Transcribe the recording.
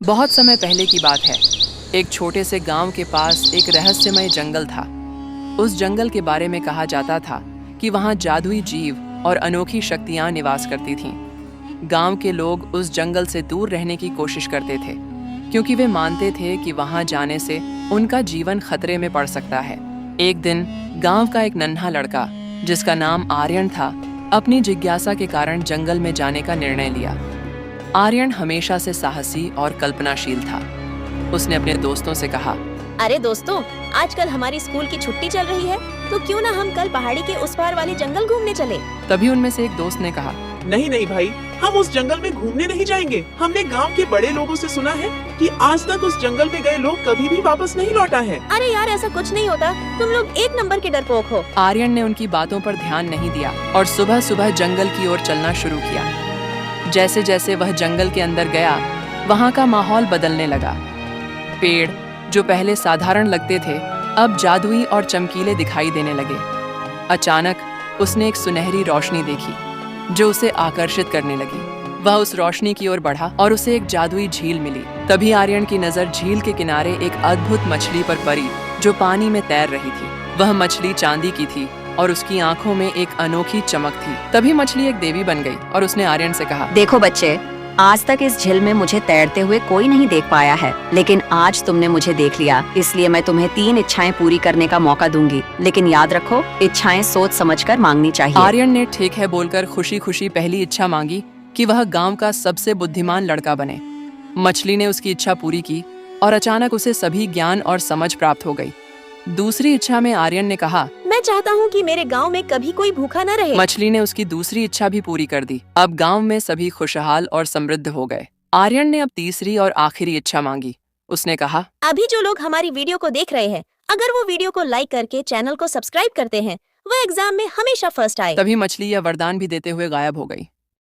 बहुत समय पहले की बात है। एक छोटे से गांव के पास एक रहस्यमय जंगल था। उस जंगल के बारे में कहा जाता था कि वहां जादुई जीव और अनोखी शक्तियां निवास करती थीं। गांव के लोग उस जंगल से दूर रहने की कोशिश करते थे, क्योंकि वे मानते थे कि वहां जाने से उनका जीवन खतरे में पड़ सकता है। एक दिन गांव का एक नन्हा लड़का, जिसका नाम आर्यन था, अपनी जिज्ञासा के कारण जंगल में जाने का निर्णय लिया। आर्यन हमेशा से साहसी और कल्पनाशील था। उसने अपने दोस्तों से कहा, अरे दोस्तों, आजकल हमारी स्कूल की छुट्टी चल रही है, तो क्यों ना हम कल पहाड़ी के उस पार वाले जंगल घूमने चले। तभी उनमें से एक दोस्त ने कहा, नहीं नहीं भाई, हम उस जंगल में घूमने नहीं जाएंगे। हमने गांव के बड़े लोगों से सुना है कि आज तक उस जंगल में गए लोग कभी भी वापस नहीं लौटा है। अरे यार, ऐसा कुछ नहीं होता, तुम लोग एक नंबर के डरपोक हो। आर्यन ने उनकी बातों पर ध्यान नहीं दिया और सुबह सुबह जंगल की ओर चलना शुरू किया। जैसे जैसे वह जंगल के अंदर गया, वहां का माहौल बदलने लगा। पेड़ जो पहले साधारण लगते थे, अब जादुई और चमकीले दिखाई देने लगे। अचानक उसने एक सुनहरी रोशनी देखी, जो उसे आकर्षित करने लगी। वह उस रोशनी की ओर बढ़ा और उसे एक जादुई झील मिली। तभी आर्यन की नजर झील के किनारे एक अद्भुत मछली पर पड़ी, जो पानी में तैर रही थी। वह मछली चांदी की थी और उसकी आंखों में एक अनोखी चमक थी। तभी मछली एक देवी बन गई और उसने आर्यन से कहा, देखो बच्चे, आज तक इस झील में मुझे तैरते हुए कोई नहीं देख पाया है, लेकिन आज तुमने मुझे देख लिया, इसलिए मैं तुम्हें 3 इच्छाएं पूरी करने का मौका दूंगी। लेकिन याद रखो, इच्छाएं सोच समझकर मांगनी चाहिए। आर्यन ने ठीक है बोलकर खुशी खुशी पहली इच्छा मांगी कि वह गांव का सबसे बुद्धिमान लड़का बने। मछली ने उसकी इच्छा पूरी की और अचानक उसे सभी ज्ञान और समझ प्राप्त हो गई। दूसरी इच्छा में आर्यन ने कहा, मैं चाहता हूँ कि मेरे गांव में कभी कोई भूखा न रहे। मछली ने उसकी दूसरी इच्छा भी पूरी कर दी। अब गांव में सभी खुशहाल और समृद्ध हो गए। आर्यन ने अब तीसरी और आखिरी इच्छा मांगी। उसने कहा, अभी जो लोग हमारी वीडियो को देख रहे हैं, अगर वो वीडियो को लाइक करके चैनल को सब्सक्राइब करते हैं, वो एग्जाम में हमेशा फर्स्ट आए। तभी मछली यह वरदान भी देते हुए गायब हो गई।